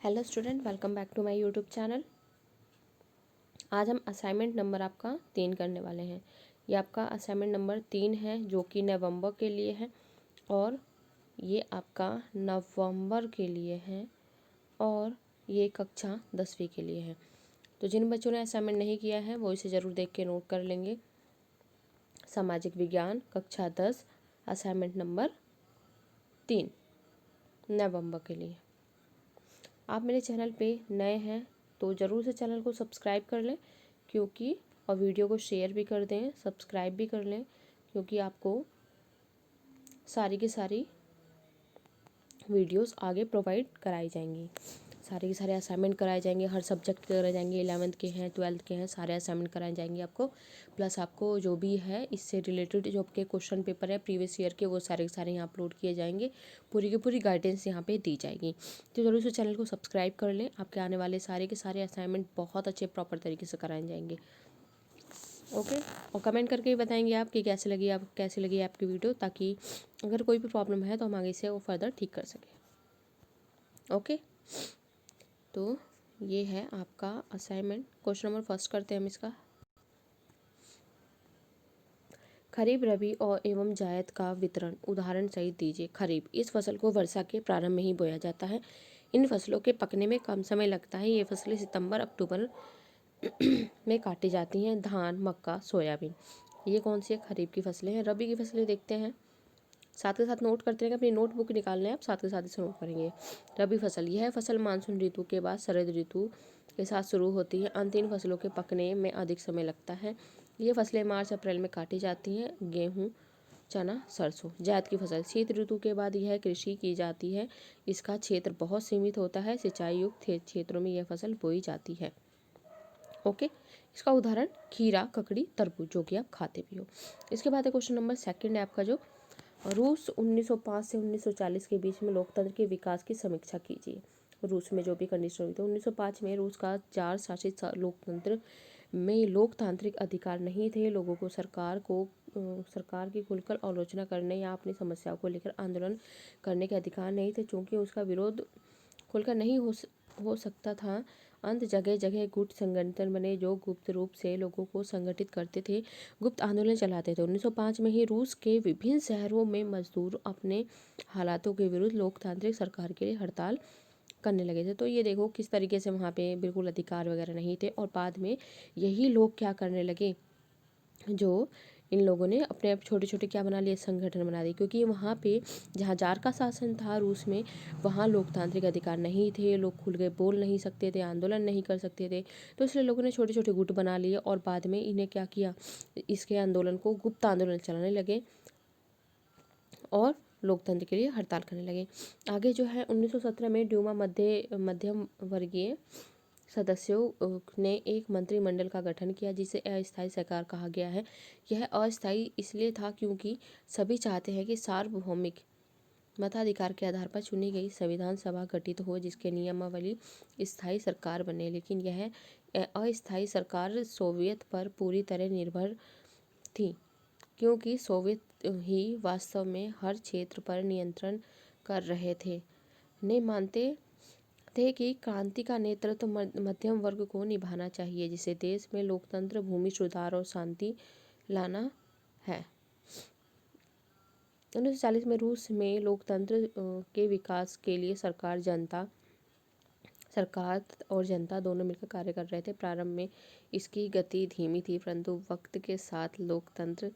Hello student, welcome back to my YouTube channel. आज हम assignment number आपका 3 करने वाले हैं। ये आपका असाइनमेंट नंबर 3 है जो कि नवंबर के लिए है और ये आपका नवंबर के लिए है और ये कक्षा 10वीं के लिए है। तो जिन बच्चों ने असाइनमेंट नहीं किया है वो इसे ज़रूर देख के नोट कर लेंगे। सामाजिक विज्ञान कक्षा 10 असाइनमेंट नंबर 3 नवंबर के लिए। आप मेरे चैनल पे नए हैं तो ज़रूर से चैनल को सब्सक्राइब कर लें क्योंकि और वीडियो को शेयर भी कर दें, सब्सक्राइब भी कर लें क्योंकि आपको सारी की सारी वीडियोस आगे प्रोवाइड कराई जाएंगी। सारे के सारे असाइनमेंट कराए जाएंगे, हर सब्जेक्ट कराए जाएंगे, 11th के हैं 12th के हैं, सारे असाइनमेंट कराए जाएंगे आपको। प्लस आपको जो भी है इससे रिलेटेड जो आपके क्वेश्चन पेपर है प्रीवियस ईयर के वो सारे के सारे यहाँ अपलोड किए जाएंगे। पूरी की पूरी गाइडेंस यहाँ पे दी जाएगी। तो ज़रूर से चैनल को सब्सक्राइब कर लें। आपके आने वाले सारे के सारे असाइनमेंट बहुत अच्छे प्रॉपर तरीके से कराए जाएंगे। ओके, और कमेंट करके ही बताएंगे आप कि कैसे लगी आपकी वीडियो, ताकि अगर कोई भी प्रॉब्लम है तो हम आगे से वो फर्दर ठीक कर सकें। ओके, तो ये है आपका असाइनमेंट। क्वेश्चन नंबर फर्स्ट करते हैं हम इसका। खरीफ, रबी और एवं जायद का वितरण उदाहरण सहित दीजिए। खरीफ, इस फसल को वर्षा के प्रारंभ में ही बोया जाता है। इन फसलों के पकने में कम समय लगता है। ये फसलें सितंबर अक्टूबर में काटी जाती हैं। धान, मक्का, सोयाबीन, ये कौन सी खरीफ की फसलें हैं। रबी की फसलें देखते हैं, साथ के साथ नोट करते रहेंगे। अपनी नोटबुक निकालना है, आप साथ के साथ इसे नोट करेंगे। रबी फसल, यह फसल मानसून ऋतु के बाद शरद ऋतु के साथ शुरू होती है। अन्य तीन फसलों के पकने में अधिक समय लगता है। ये फसलें मार्च अप्रैल में काटी जाती हैं। गेहूँ, चना, सरसों। जायद की फसल, शीत ऋतु के बाद यह कृषि की जाती है। इसका क्षेत्र बहुत सीमित होता है। सिंचाई युक्त क्षेत्रों में यह फसल बोई जाती है। ओके, इसका उदाहरण खीरा, ककड़ी, तरबूज, जो कि आप खाते भी हो। इसके बाद क्वेश्चन नंबर सेकंड है आपका, जो रूस 1905 से 1940 के बीच में लोकतंत्र के विकास की समीक्षा कीजिए। रूस में जो भी कंडीशन हुई थी 1905 में, रूस का जार शासित लोकतंत्र में लोकतांत्रिक अधिकार नहीं थे। लोगों को सरकार की खुलकर आलोचना करने या अपनी समस्याओं को लेकर आंदोलन करने के अधिकार नहीं थे। चूंकि उसका विरोध खुलकर नहीं हो सकता था, अंत जगह जगह गुप्त संगठन बने जो गुप्त रूप से लोगों को संगठित करते थे, गुप्त आंदोलन चलाते थे। 1905 में ही रूस के विभिन्न शहरों में मजदूर अपने हालातों के विरुद्ध लोकतांत्रिक सरकार के लिए हड़ताल करने लगे थे। तो ये देखो किस तरीके से वहाँ पे बिल्कुल अधिकार वगैरह नहीं थे। और बाद में यही लोग क्या करने लगे, जो इन लोगों ने अपने आप छोटे छोटे क्या बना लिए, संगठन बना दिए। क्योंकि वहाँ पे जहाँ जार का शासन था रूस में, वहाँ लोकतांत्रिक अधिकार नहीं थे। लोग खुल के बोल नहीं सकते थे, आंदोलन नहीं कर सकते थे। तो इसलिए लोगों ने छोटे छोटे गुट बना लिए और बाद में इन्हें क्या किया, इसके आंदोलन को गुप्त आंदोलन चलाने लगे और लोकतंत्र के लिए हड़ताल करने लगे। आगे जो है 1917 में ड्यूमा मध्यम वर्गीय सदस्यों ने एक मंत्रिमंडल का गठन किया जिसे अस्थायी सरकार कहा गया है। यह अस्थायी इसलिए था क्योंकि सभी चाहते हैं कि सार्वभौमिक मताधिकार के आधार पर चुनी गई संविधान सभा गठित हो जिसके नियमावली स्थायी सरकार बने। लेकिन यह अस्थायी सरकार सोवियत पर पूरी तरह निर्भर थी क्योंकि सोवियत ही वास्तव में हर क्षेत्र पर नियंत्रण कर रहे थे। ने मानते थे कि क्रांति का नेतृत्व मध्यम वर्ग को निभाना चाहिए जिसे देश में लोकतंत्र, भूमि सुधार और शांति लाना है। 1940 में रूस में लोकतंत्र के विकास के लिए सरकार और जनता दोनों मिलकर कार्य कर रहे थे। प्रारंभ में इसकी गति धीमी थी, परंतु वक्त के साथ लोकतंत्र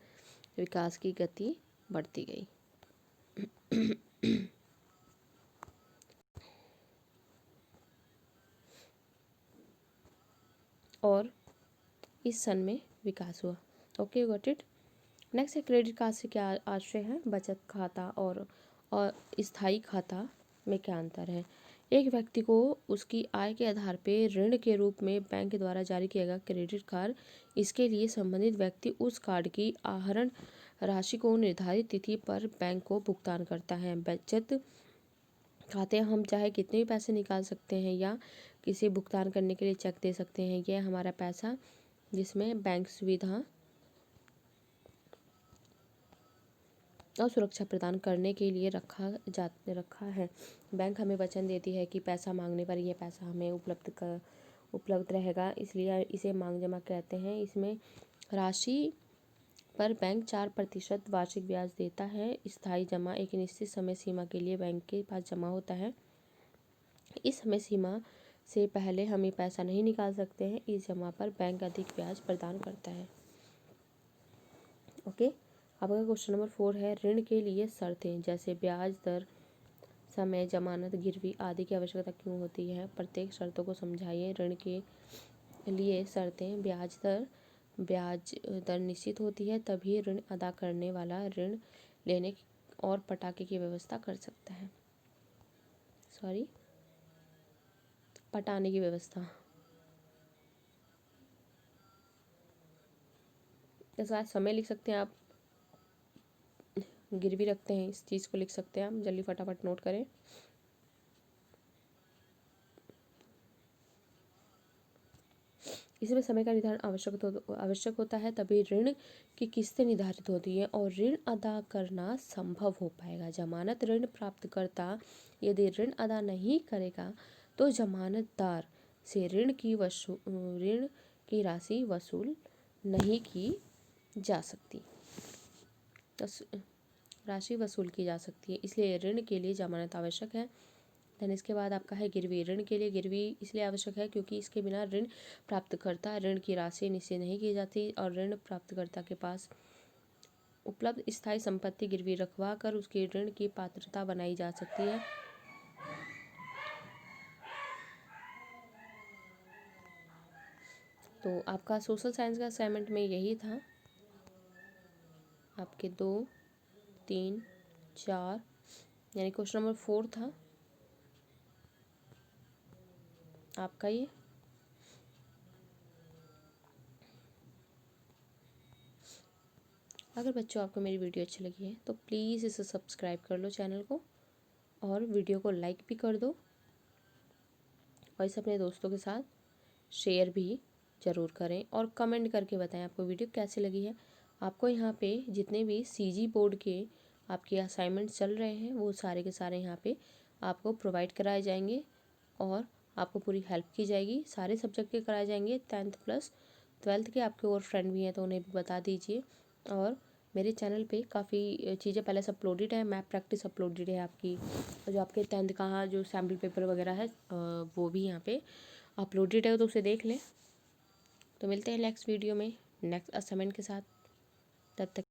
विकास की गति बढ़ती गई। और इस सन में विकास हुआ। Okay, got it. नेक्स्ट है क्रेडिट कार्ड से क्या आशय है। बचत खाता और स्थायी खाता में क्या अंतर है। एक व्यक्ति को उसकी आय के आधार पर ऋण के रूप में बैंक द्वारा जारी किया गया क्रेडिट कार्ड, इसके लिए संबंधित व्यक्ति उस कार्ड की आहरण राशि को निर्धारित तिथि पर बैंक को भुगतान करता है। बचत खाते हम चाहे कितने भी पैसे निकाल सकते हैं या किसी भुगतान करने के लिए चेक दे सकते हैं। यह हमारा पैसा जिसमें बैंक सुविधा और सुरक्षा प्रदान करने के लिए रखा है। बैंक हमें वचन देती है कि पैसा मांगने पर यह पैसा हमें उपलब्ध रहेगा, इसलिए इसे मांग जमा कहते हैं। इसमें राशि पर बैंक 4% वार्षिक ब्याज देता है। स्थायी जमा एक निश्चित समय सीमा के लिए बैंक के पास जमा होता है। इस समय सीमा से पहले हम ये पैसा नहीं निकाल सकते हैं। इस जमा पर बैंक अधिक ब्याज प्रदान करता है। ओके, आपका क्वेश्चन नंबर 4 है, ऋण के लिए शर्तें जैसे ब्याज दर, समय, जमानत, गिरवी आदि की आवश्यकता क्यों होती है? प्रत्येक शर्तों को समझाइए। ऋण के लिए शर्तें, ब्याज दर निश्चित होती है, तभी ऋण अदा करने वाला ऋण लेने और पटाखे की व्यवस्था कर सकता है। पटाने की व्यवस्था। इस बार समय लिख सकते हैं आप, गिरवी रखते हैं, इस चीज़ को लिख सकते हैं आप, जल्दी फटाफट नोट करें। इसमें समय का निर्धारण आवश्यक होता है, तभी ऋण की किस्तें निर्धारित होती है और ऋण अदा करना संभव हो पाएगा। जमानत, ऋण प्राप्तकर्ता यदि ऋण अदा नहीं करेगा तो जमानतदार से ऋण की राशि वसूल नहीं की जा सकती, इसलिए ऋण के लिए जमानत आवश्यक है। देन इसके बाद आपका है गिरवी। ऋण के लिए गिरवी इसलिए आवश्यक है क्योंकि इसके बिना ऋण प्राप्तकर्ता ऋण की राशि निश्चित नहीं की जाती और ऋण प्राप्तकर्ता के पास उपलब्ध स्थायी संपत्ति गिरवी रखवा कर उसकी ऋण की पात्रता बनाई जा सकती है। तो आपका सोशल साइंस का असाइनमेंट में यही था। आपके 2, 3, 4 यानी क्वेश्चन नंबर 4 था आपका ये। अगर बच्चों आपको मेरी वीडियो अच्छी लगी है तो प्लीज़ इसे सब्सक्राइब कर लो चैनल को, और वीडियो को लाइक भी कर दो, और इसे अपने दोस्तों के साथ शेयर भी ज़रूर करें, और कमेंट करके बताएं आपको वीडियो कैसी लगी है। आपको यहाँ पे जितने भी सीजी बोर्ड के आपके असाइनमेंट चल रहे हैं वो सारे के सारे यहाँ पे आपको प्रोवाइड कराए जाएंगे और आपको पूरी हेल्प की जाएगी। सारे सब्जेक्ट के कराए जाएंगे, 10th प्लस 12th के। आपके और फ्रेंड भी हैं तो उन्हें भी बता दीजिए। और मेरे चैनल पे काफ़ी चीज़ें पहले से अपलोडेड है, मैथ प्रैक्टिस अपलोडेड है आपकी, जो आपके 10th का जो सैम्पल पेपर वगैरह है वो भी यहाँ पे अपलोडेड है, तो उसे देख लें। तो मिलते हैं नेक्स्ट वीडियो में नेक्स्ट असाइनमेंट के साथ, तब तक